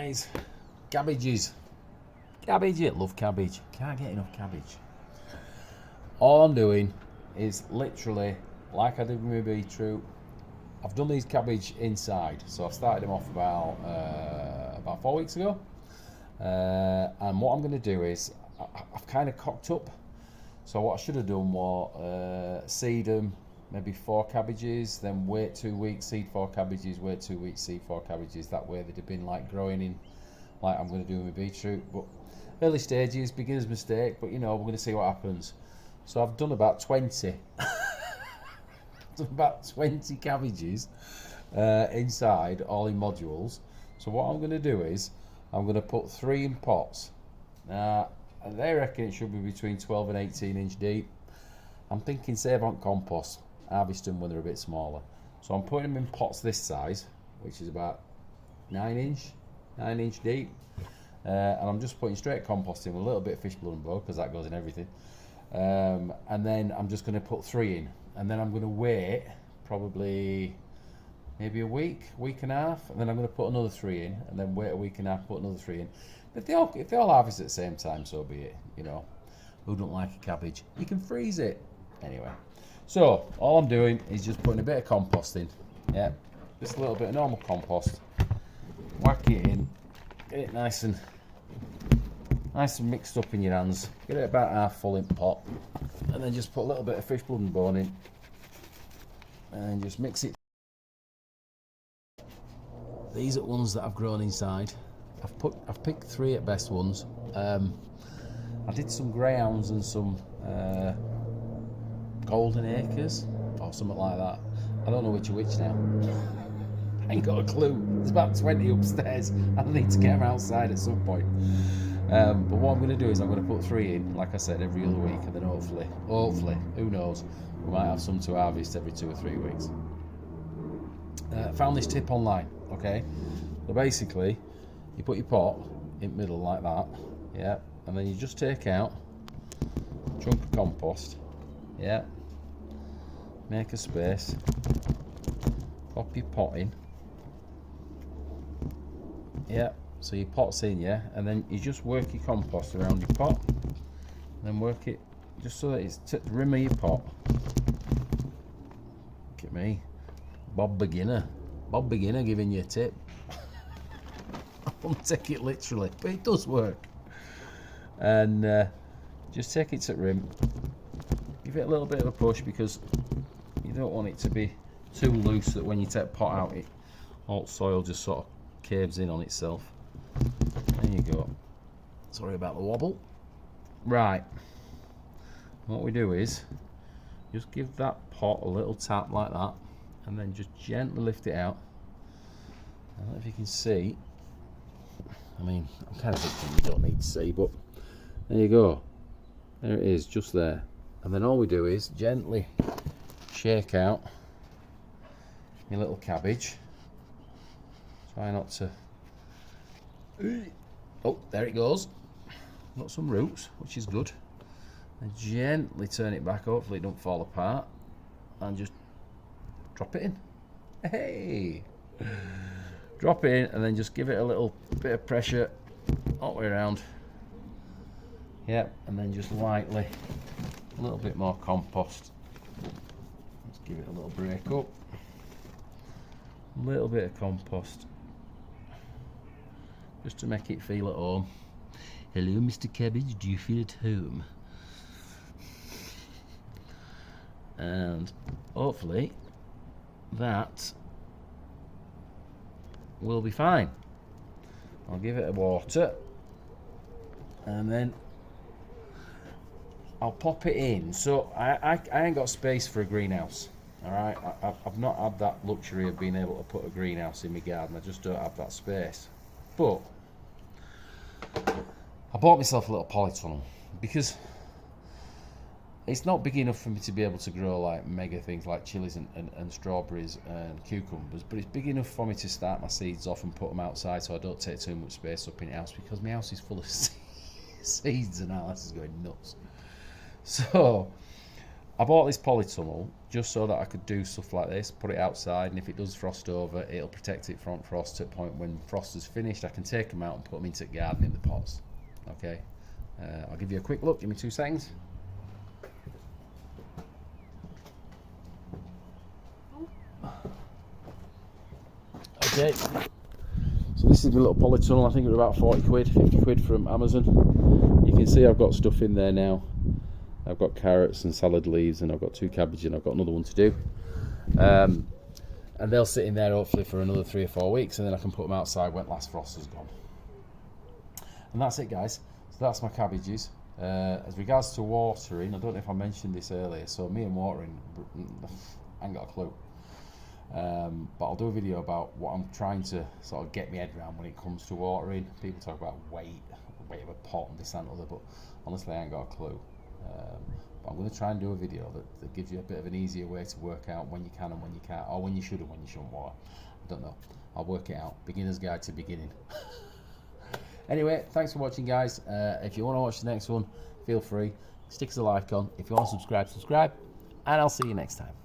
guys, cabbages. Cabbage, love cabbage. Can't get enough cabbage. All I'm doing is literally, like I did with my beetroot, I've done these cabbage inside. So I've started them off about 4 weeks ago. And what I'm going to do is, I've kind of cocked up. So what I should have done was seed them, maybe 4 cabbages, then wait 2 weeks, seed 4 cabbages, wait 2 weeks, seed 4 cabbages. That way they'd have been like growing in, like I'm going to do with my beetroot. But early stages, beginner's mistake, but you know, we're going to see what happens. So I've done about 20. About 20 cabbages inside, all in modules. So what I'm going to do is, I'm going to put 3 in pots. Now, they reckon it should be between 12 and 18 inch deep. I'm thinking save on compost, harvest them when they're a bit smaller. So I'm putting them in pots this size, which is about 9 inch deep. And I'm just putting straight compost in with a little bit of fish blood and bone, because that goes in everything. And then I'm just going to put 3 in. And then I'm going to wait probably maybe a week and a half. And then I'm going to put another 3 in. And then wait a week and a half, put another 3 in. If they all harvest at the same time, so be it. You know, who don't like a cabbage? You can freeze it. Anyway, so all I'm doing is just putting a bit of compost in. Yeah, just a little bit of normal compost. Whack it in. Get it nice and mixed up in your hands. Get it about half full in pot, and then just put a little bit of fish blood and bone in, and just mix it. These are ones that I've grown inside. I've picked 3 at best ones. I did some greyhounds and some golden acres or something like that. I don't know which are which now. I ain't got a clue. There's about 20 upstairs. I need to get them outside at some point. But what I'm going to do is I'm going to put 3 in, like I said, every other week, and then hopefully, who knows, we might have some to harvest every 2 or 3 weeks. Found this tip online, okay? So basically, you put your pot in the middle like that, yeah, and then you just take out a chunk of compost, yeah, make a space, pop your pot in, yeah, so your pot's in, yeah, and then you just work your compost around your pot, and then work it just so that it's to the rim of your pot. Look at me, Bob Beginner giving you a tip. I won't take it literally, but it does work. And just take it to the rim, give it a little bit of a push, because you don't want it to be too loose that when you take the pot out, all soil just sort of caves in on itself. There you go. Sorry about the wobble. Right, what we do is just give that pot a little tap like that, and then just gently lift it out. I don't know if you can see. I mean, I'm kind of thinking you don't need to see, but there you go. There it is, just there. And then all we do is gently shake out your little cabbage. Try not to... Oh, there it goes. Got some roots, which is good. And gently turn it back, hopefully it don't fall apart. And just drop it in. Hey! Drop it in, and then just give it a little bit of pressure all the way around. Yep, and then just lightly, a little bit more compost. Let's give it a little break up. A little bit of compost, just to make it feel at home. Hello, Mr. Cabbage, do you feel at home? And hopefully that will be fine. I'll give it a water, and then I'll pop it in. So I ain't got space for a greenhouse. Alright, I've not had that luxury of being able to put a greenhouse in my garden. I just don't have that space. But I bought myself a little polytunnel, because it's not big enough for me to be able to grow like mega things like chilies and strawberries and cucumbers, but it's big enough for me to start my seeds off and put them outside, so I don't take too much space up in the house, because my house is full of seeds and Alice is going nuts. So I bought this polytunnel just so that I could do stuff like this, put it outside, and if it does frost over, it'll protect it from frost to the point when frost is finished, I can take them out and put them into the garden in the pots. Okay, I'll give you a quick look, give me 2 seconds. Okay, so this is my little polytunnel. I think it was about 40 quid, 50 quid from Amazon. You can see I've got stuff in there now. I've got carrots and salad leaves, and I've got 2 cabbages, and I've got another one to do. And they'll sit in there hopefully for another 3 or 4 weeks, and then I can put them outside when last frost is gone. And that's it, guys. So that's my cabbages. As regards to watering, I don't know if I mentioned this earlier, so me and watering, I ain't got a clue. But I'll do a video about what I'm trying to sort of get my head around when it comes to watering. People talk about weight of a pot and this and other, but honestly I ain't got a clue. But I'm going to try and do a video that gives you a bit of an easier way to work out when you can and when you can't, or when you should and when you shouldn't water. I don't know. I'll work it out. Beginner's guide to beginning. Anyway, thanks for watching, guys. If you want to watch the next one, feel free. Stick us a like on. If you want to subscribe, and I'll see you next time.